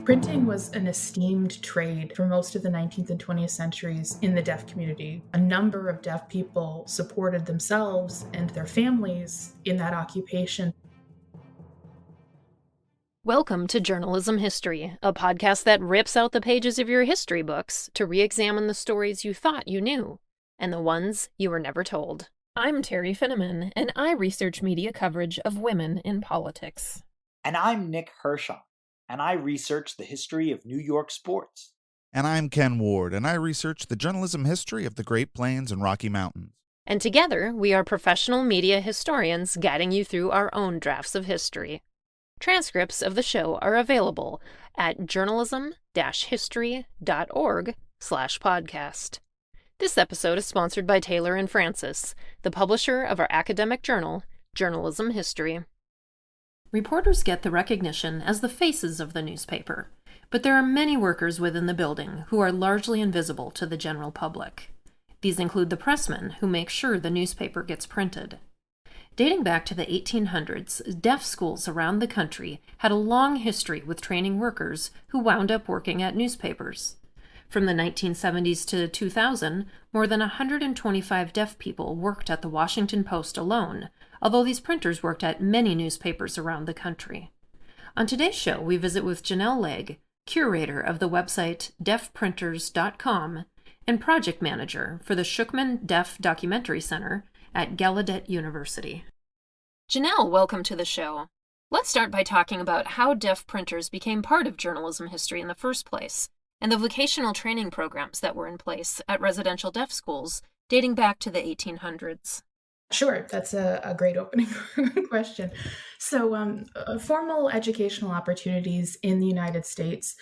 Printing was an esteemed trade for most of the 19th and 20th centuries in the deaf community. A number of deaf people supported themselves and their families in that occupation. Welcome to Journalism History, a podcast that rips out the pages of your history books to re-examine the stories you thought you knew, and the ones you were never told. I'm Terry Finneman, and I research media coverage of women in politics. And I'm Nick Hirschon, and I research the history of New York sports. And I'm Ken Ward, and I research the journalism history of the Great Plains and Rocky Mountains. And together, we are professional media historians guiding you through our own drafts of history. Transcripts of the show are available at journalism-history.org/podcast. This episode is sponsored by Taylor and Francis, the publisher of our academic journal, Journalism History. Reporters get the recognition as the faces of the newspaper, but there are many workers within the building who are largely invisible to the general public. These include the pressmen who make sure the newspaper gets printed. Dating back to the 1800s, deaf schools around the country had a long history with training workers who wound up working at newspapers. From the 1970s to 2000, more than 125 deaf people worked at the Washington Post alone, although these printers worked at many newspapers around the country. On today's show, we visit with Janelle Legg, curator of the website deafprinters.com and project manager for the Schuchman Deaf Documentary Center at Gallaudet University. Janelle, welcome to the show. Let's start by talking about how deaf printers became part of journalism history in the first place, and the vocational training programs that were in place at residential deaf schools dating back to the 1800s. Sure, that's a great opening question. So formal educational opportunities in the United States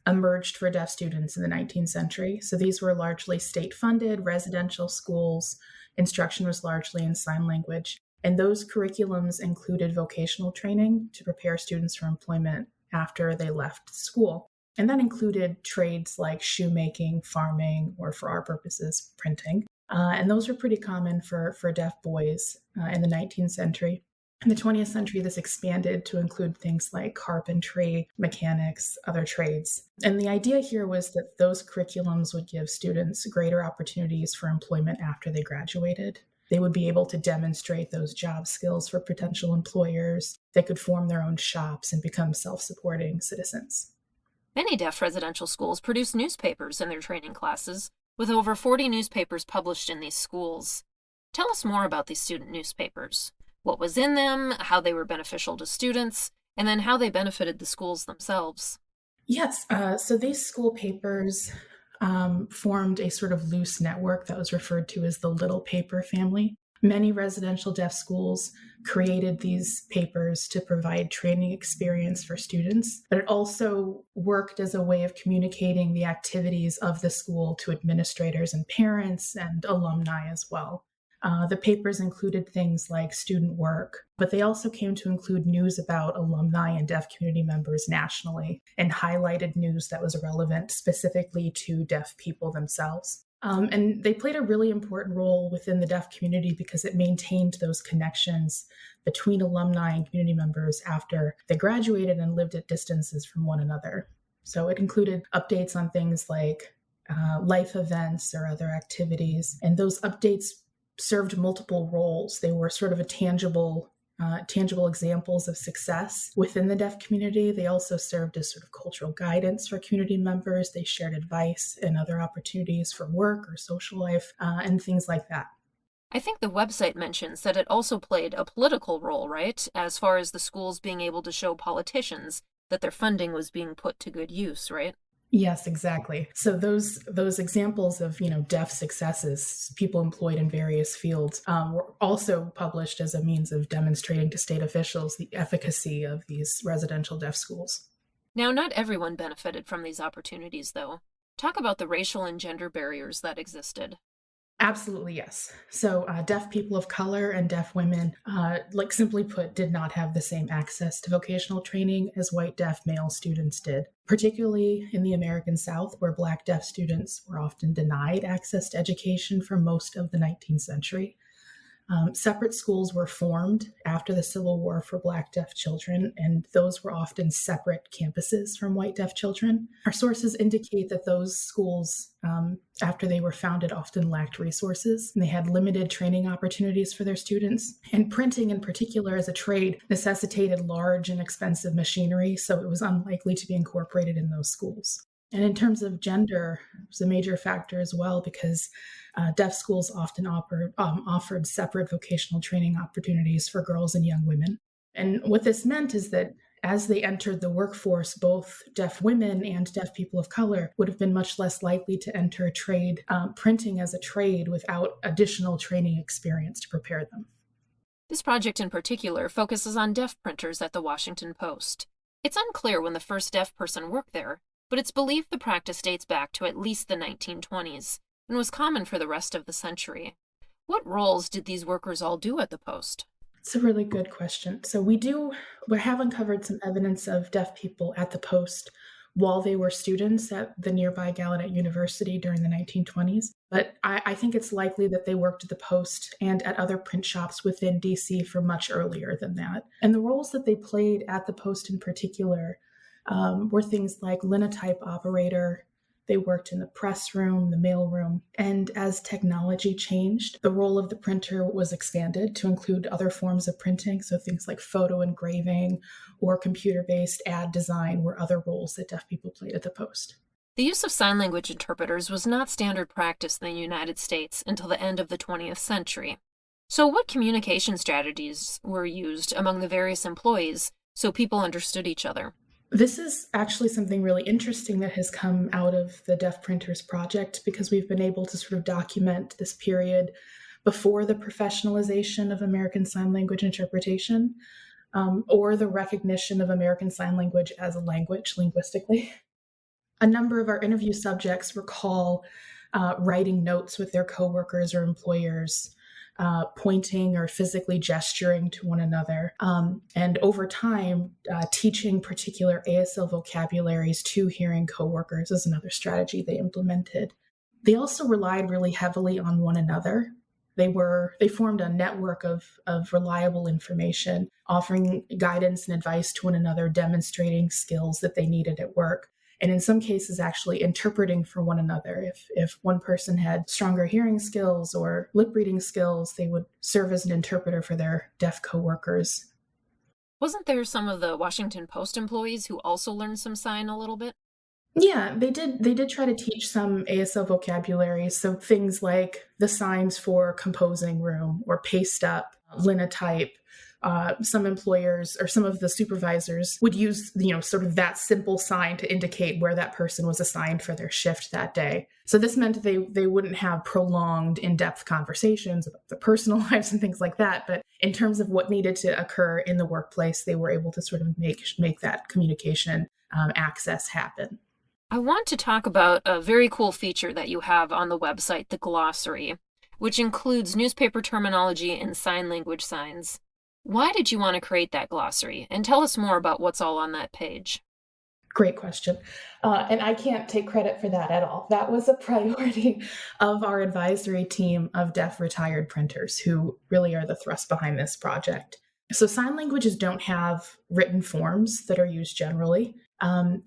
emerged for deaf students in the 19th century. So these were largely state-funded residential schools. Instruction was largely in sign language. And those curriculums included vocational training to prepare students for employment after they left school. And that included trades like shoemaking, farming, or for our purposes, printing. And those were pretty common for deaf boys in the 19th century. In the 20th century, this expanded to include things like carpentry, mechanics, other trades. And the idea here was that those curriculums would give students greater opportunities for employment after they graduated. They would be able to demonstrate those job skills for potential employers. They could form their own shops and become self-supporting citizens. Many deaf residential schools produce newspapers in their training classes, with over 40 newspapers published in these schools. Tell us more about these student newspapers. What was in them, how they were beneficial to students, and then how they benefited the schools themselves. Yes, so these school papers formed a sort of loose network that was referred to as the Little Paper family. Many residential deaf schools created these papers to provide training experience for students, but it also worked as a way of communicating the activities of the school to administrators and parents and alumni as well. The papers included things like student work, but they also came to include news about alumni and deaf community members nationally and highlighted news that was relevant specifically to deaf people themselves. And they played a really important role within the deaf community because it maintained those connections between alumni and community members after they graduated and lived at distances from one another. So it included updates on things like life events or other activities. And those updates served multiple roles. They were sort of a tangible examples of success within the deaf community. They also served as sort of cultural guidance for community members. They shared advice and other opportunities for work or social life and things like that. I think the website mentions that it also played a political role, right? As far as the schools being able to show politicians that their funding was being put to good use, right? Yes, exactly. So those examples of, deaf successes, people employed in various fields, were also published as a means of demonstrating to state officials the efficacy of these residential deaf schools. Now, not everyone benefited from these opportunities, though. Talk about the racial and gender barriers that existed. Absolutely, yes. So deaf people of color and deaf women, simply put, did not have the same access to vocational training as white deaf male students did, particularly in the American South, where Black deaf students were often denied access to education for most of the 19th century. Separate schools were formed after the Civil War for Black deaf children, and those were often separate campuses from white deaf children. Our sources indicate that those schools, after they were founded, often lacked resources, and they had limited training opportunities for their students. And printing, in particular, as a trade, necessitated large and expensive machinery, so it was unlikely to be incorporated in those schools. And in terms of gender, it was a major factor as well, because deaf schools often offered separate vocational training opportunities for girls and young women. And what this meant is that as they entered the workforce, both deaf women and deaf people of color would have been much less likely to enter trade, printing as a trade, without additional training experience to prepare them. This project in particular focuses on deaf printers at the Washington Post. It's unclear when the first deaf person worked there, but it's believed the practice dates back to at least the 1920s and was common for the rest of the century. What roles did these workers all do at the Post? It's a really good question. So we have uncovered some evidence of deaf people at the Post while they were students at the nearby Gallaudet University during the 1920s. But I think it's likely that they worked at the Post and at other print shops within DC for much earlier than that. And the roles that they played at the Post in particular were things like linotype operator. They worked in the press room, the mail room, and as technology changed, the role of the printer was expanded to include other forms of printing, so things like photo engraving or computer-based ad design were other roles that deaf people played at the Post. The use of sign language interpreters was not standard practice in the United States until the end of the 20th century. So what communication strategies were used among the various employees so people understood each other? This is actually something really interesting that has come out of the Deaf Printers Project, because we've been able to sort of document this period before the professionalization of American Sign Language interpretation, or the recognition of American Sign Language as a language linguistically. A number of our interview subjects recall writing notes with their coworkers or employers, pointing or physically gesturing to one another, and over time, teaching particular ASL vocabularies to hearing coworkers is another strategy they implemented. They also relied really heavily on one another. They formed a network of reliable information, offering guidance and advice to one another, demonstrating skills that they needed at work. And in some cases, actually interpreting for one another. If one person had stronger hearing skills or lip reading skills, they would serve as an interpreter for their deaf coworkers. Wasn't there some of the Washington Post employees who also learned some sign a little bit? Yeah, they did try to teach some ASL vocabulary. So things like the signs for composing room or paste up, linotype. Some employers or some of the supervisors would use, sort of that simple sign to indicate where that person was assigned for their shift that day. So this meant they wouldn't have prolonged, in-depth conversations about their personal lives and things like that. But in terms of what needed to occur in the workplace, they were able to sort of make that communication access happen. I want to talk about a very cool feature that you have on the website, the glossary, which includes newspaper terminology and sign language signs. Why did you want to create that glossary? And tell us more about what's all on that page. Great question. And I can't take credit for that at all. That was a priority of our advisory team of deaf retired printers, who really are the thrust behind this project. So sign languages don't have written forms that are used generally.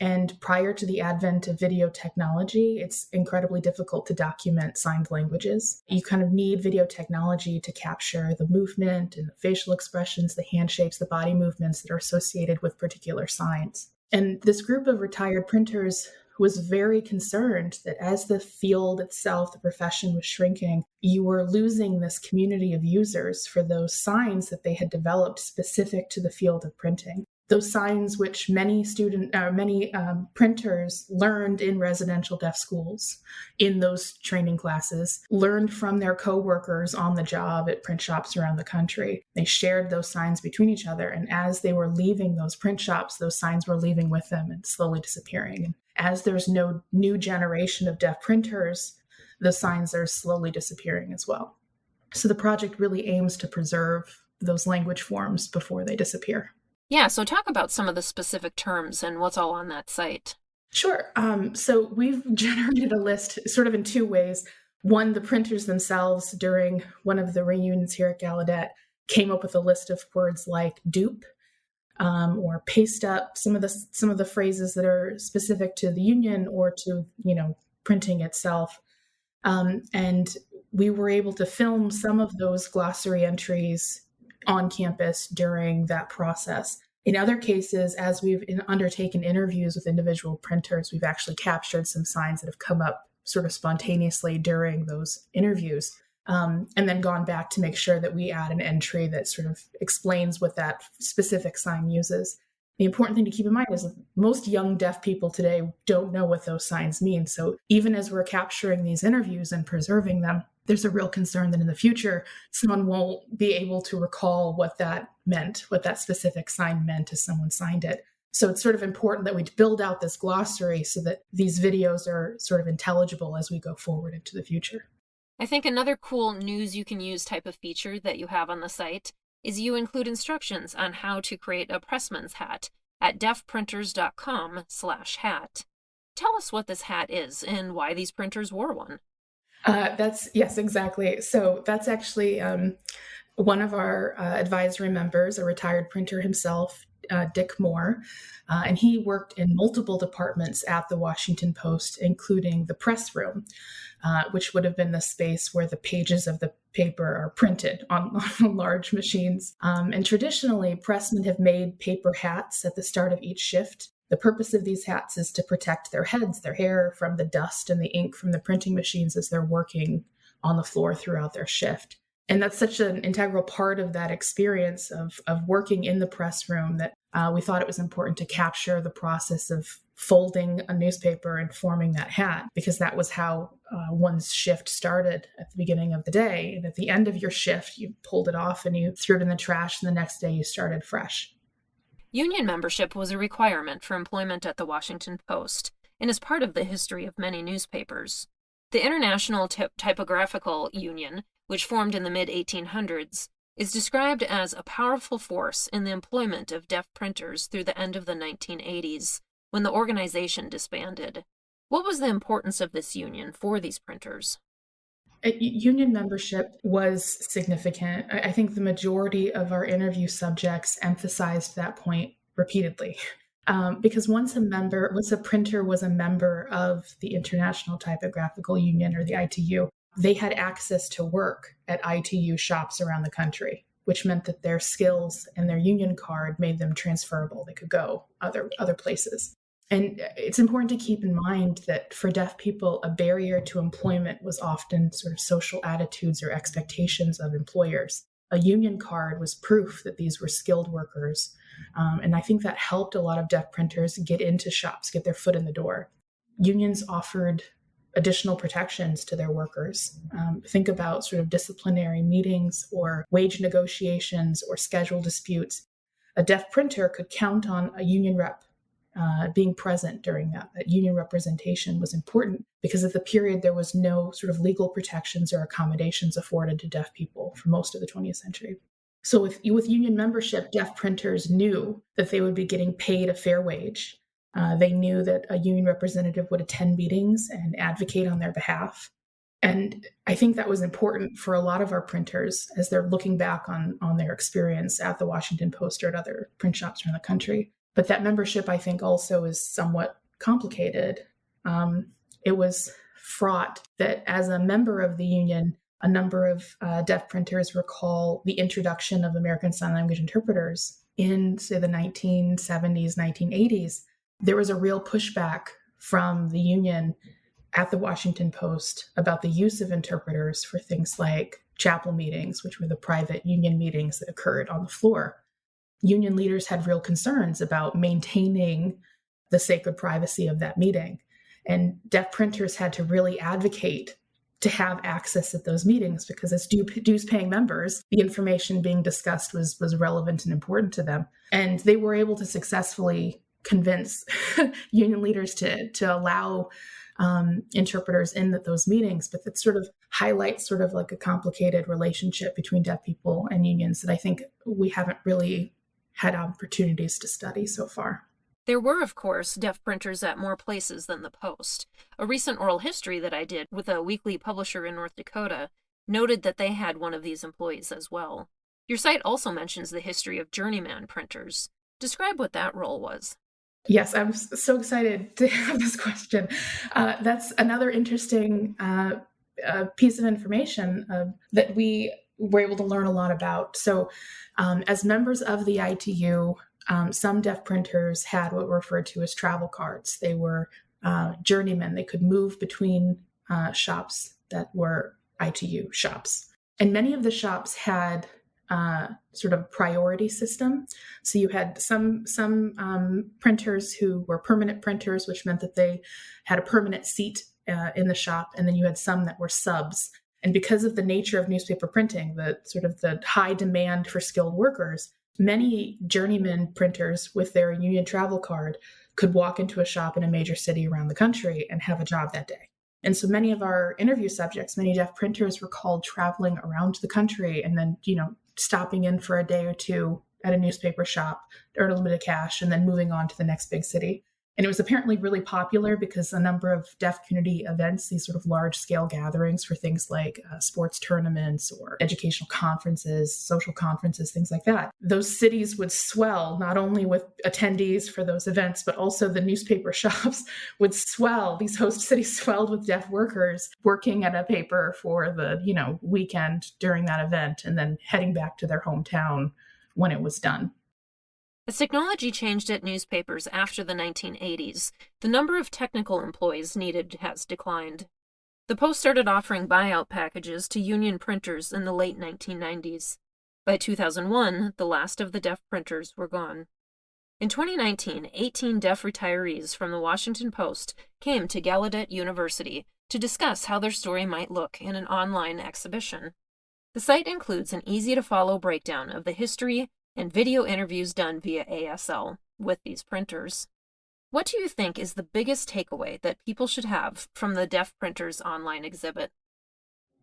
And prior to the advent of video technology, it's incredibly difficult to document signed languages. You kind of need video technology to capture the movement and the facial expressions, the hand shapes, the body movements that are associated with particular signs. And this group of retired printers was very concerned that as the field itself, the profession, was shrinking, you were losing this community of users for those signs that they had developed specific to the field of printing. Those signs which many printers learned in residential deaf schools, in those training classes, learned from their coworkers on the job at print shops around the country. They shared those signs between each other, and as they were leaving those print shops, those signs were leaving with them and slowly disappearing. And as there's no new generation of deaf printers, the signs are slowly disappearing as well. So the project really aims to preserve those language forms before they disappear. Yeah, so talk about some of the specific terms and what's all on that site. Sure. So we've generated a list sort of in two ways. One, the printers themselves during one of the reunions here at Gallaudet came up with a list of words like dupe, or paste up, some of the phrases that are specific to the union or to printing itself. And we were able to film some of those glossary entries on campus during that process. In other cases, as we've undertaken interviews with individual printers, we've actually captured some signs that have come up sort of spontaneously during those interviews, and then gone back to make sure that we add an entry that sort of explains what that specific sign uses. The important thing to keep in mind is that most young deaf people today don't know what those signs mean. So even as we're capturing these interviews and preserving them, there's a real concern that in the future, someone won't be able to recall what that meant, what that specific sign meant as someone signed it. So it's sort of important that we build out this glossary so that these videos are sort of intelligible as we go forward into the future. I think another cool news you can use type of feature that you have on the site is you include instructions on how to create a pressman's hat at deafprinters.com/hat. Tell us what this hat is and why these printers wore one. Yes, exactly. So that's actually one of our advisory members, a retired printer himself, Dick Moore, and he worked in multiple departments at the Washington Post, including the press room, which would have been the space where the pages of the paper are printed on large machines. And traditionally, pressmen have made paper hats at the start of each shift. The purpose of these hats is to protect their heads, their hair, from the dust and the ink from the printing machines as they're working on the floor throughout their shift. And that's such an integral part of that experience of working in the press room that we thought it was important to capture the process of folding a newspaper and forming that hat, because that was how one's shift started at the beginning of the day. And at the end of your shift, you pulled it off and you threw it in the trash, and the next day you started fresh. Union membership was a requirement for employment at the Washington Post and is part of the history of many newspapers. The International Typographical Union, which formed in the mid-1800s, is described as a powerful force in the employment of deaf printers through the end of the 1980s, when the organization disbanded. What was the importance of this union for these printers? Union membership was significant. I think the majority of our interview subjects emphasized that point repeatedly. Because once a printer was a member of the International Typographical Union, or the ITU, they had access to work at ITU shops around the country, which meant that their skills and their union card made them transferable. They could go other places. And it's important to keep in mind that for deaf people, a barrier to employment was often sort of social attitudes or expectations of employers. A union card was proof that these were skilled workers. And I think that helped a lot of deaf printers get into shops, get their foot in the door. Unions offered additional protections to their workers. Think about sort of disciplinary meetings or wage negotiations or schedule disputes. A deaf printer could count on a union rep being present during that. That union representation was important because at the period there was no sort of legal protections or accommodations afforded to deaf people for most of the 20th century. So with union membership, deaf printers knew that they would be getting paid a fair wage. They knew that a union representative would attend meetings and advocate on their behalf. And I think that was important for a lot of our printers as they're looking back on their experience at the Washington Post or at other print shops around the country. But that membership, I think, also is somewhat complicated. It was fraught that as a member of the union, a number of deaf printers recall the introduction of American Sign Language interpreters in, say, the 1970s, 1980s. There was a real pushback from the union at the Washington Post about the use of interpreters for things like chapel meetings, which were the private union meetings that occurred on the floor. Union leaders had real concerns about maintaining the sacred privacy of that meeting. And deaf printers had to really advocate to have access at those meetings because as dues-paying members, the information being discussed was relevant and important to them. And they were able to successfully convince union leaders to allow interpreters in those meetings. But that sort of highlights sort of like a complicated relationship between deaf people and unions that I think we haven't really had opportunities to study so far. There were, of course, deaf printers at more places than the Post. A recent oral history that I did with a weekly publisher in North Dakota noted that they had one of these employees as well. Your site also mentions the history of journeyman printers. Describe what that role was. Yes, I'm so excited to have this question. That's another interesting piece of information that we were able to learn a lot about. So, as members of the ITU, some deaf printers had what were referred to as travel cards. They were journeymen. They could move between shops that were ITU shops. And many of the shops had sort of priority system. So you had some printers who were permanent printers, which meant that they had a permanent seat in the shop. And then you had some that were subs. And because of the nature of newspaper printing, the sort of the high demand for skilled workers, many journeyman printers with their union travel card could walk into a shop in a major city around the country and have a job that day. And so many of our interview subjects, many deaf printers were called traveling around the country and then, stopping in for a day or two at a newspaper shop, earn a little bit of cash, and then moving on to the next big city. And it was apparently really popular because a number of deaf community events, these sort of large scale gatherings for things like sports tournaments or educational conferences, social conferences, things like that. Those cities would swell not only with attendees for those events, but also the newspaper shops would swell. These host cities swelled with deaf workers working at a paper for the, weekend during that event and then heading back to their hometown when it was done. As technology changed at newspapers after the 1980s, the number of technical employees needed has declined. The Post started offering buyout packages to union printers in the late 1990s. By 2001, the last of the deaf printers were gone. In 2019, 18 deaf retirees from the Washington Post came to Gallaudet University to discuss how their story might look in an online exhibition. The site includes an easy-to-follow breakdown of the history and video interviews done via ASL with these printers. What do you think is the biggest takeaway that people should have from the Deaf Printers online exhibit?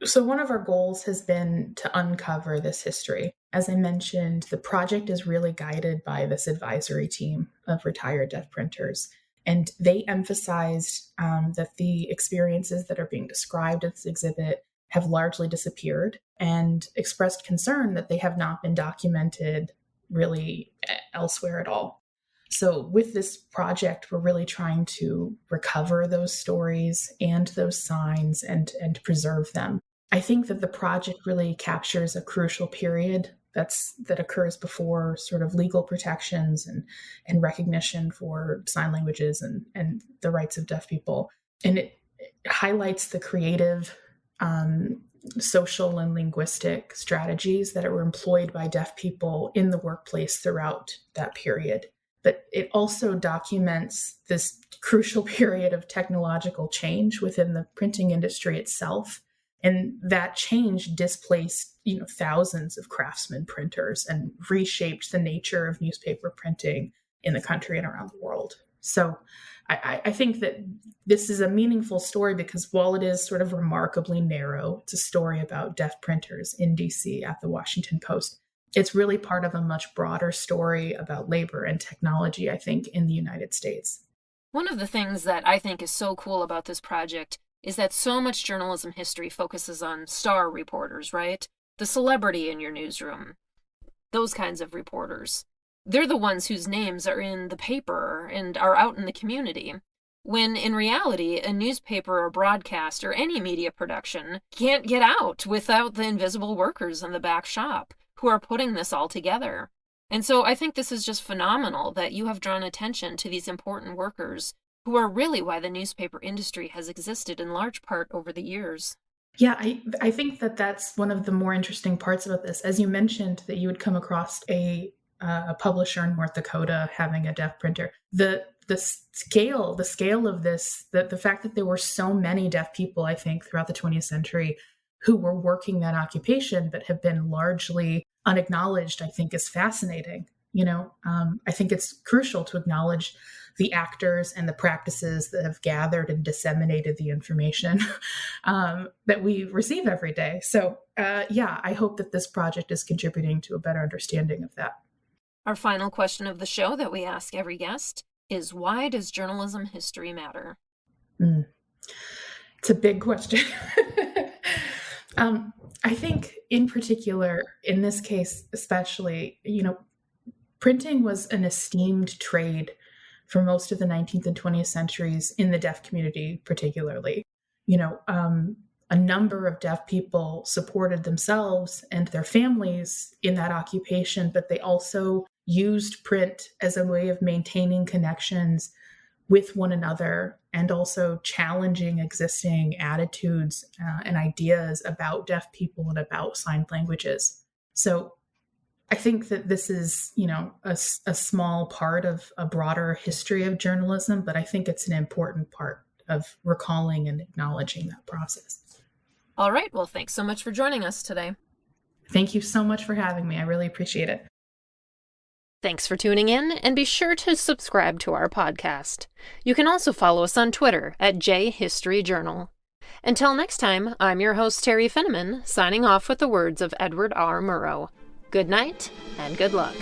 So one of our goals has been to uncover this history. As I mentioned, the project is really guided by this advisory team of retired deaf printers. And they emphasized that the experiences that are being described at this exhibit have largely disappeared and expressed concern that they have not been documented really elsewhere at all. So with this project, we're really trying to recover those stories and those signs and preserve them. I think that the project really captures a crucial period that occurs before sort of legal protections and recognition for sign languages and the rights of deaf people. And it highlights the creative social and linguistic strategies that were employed by deaf people in the workplace throughout that period. But it also documents this crucial period of technological change within the printing industry itself. And that change displaced, thousands of craftsman printers and reshaped the nature of newspaper printing in the country and around the world. So I think that this is a meaningful story because while it is sort of remarkably narrow, it's a story about deaf printers in DC at the Washington Post. It's really part of a much broader story about labor and technology, I think, in the United States. One of the things that I think is so cool about this project is that so much journalism history focuses on star reporters, right? The celebrity in your newsroom, those kinds of reporters. They're the ones whose names are in the paper and are out in the community, when in reality, a newspaper or broadcast or any media production can't get out without the invisible workers in the back shop who are putting this all together. And so I think this is just phenomenal that you have drawn attention to these important workers who are really why the newspaper industry has existed in large part over the years. Yeah, I think that that's one of the more interesting parts about this. As you mentioned, that you would come across a publisher in North Dakota having a deaf printer. The scale of this, the fact that there were so many deaf people, I think, throughout the 20th century who were working that occupation but have been largely unacknowledged, I think is fascinating. I think it's crucial to acknowledge the actors and the practices that have gathered and disseminated the information that we receive every day. So I hope that this project is contributing to a better understanding of that. Our final question of the show that we ask every guest is, why does journalism history matter? It's a big question. I think in particular, in this case especially, printing was an esteemed trade for most of the 19th and 20th centuries in the deaf community particularly. A number of deaf people supported themselves and their families in that occupation, but they also used print as a way of maintaining connections with one another and also challenging existing attitudes and ideas about deaf people and about signed languages. So I think that this is, a small part of a broader history of journalism, but I think it's an important part of recalling and acknowledging that process. All right. Well, thanks so much for joining us today. Thank you so much for having me. I really appreciate it. Thanks for tuning in, and be sure to subscribe to our podcast. You can also follow us on Twitter at JHistoryJournal. Until next time, I'm your host, Terry Finneman, signing off with the words of Edward R. Murrow. Good night, and good luck.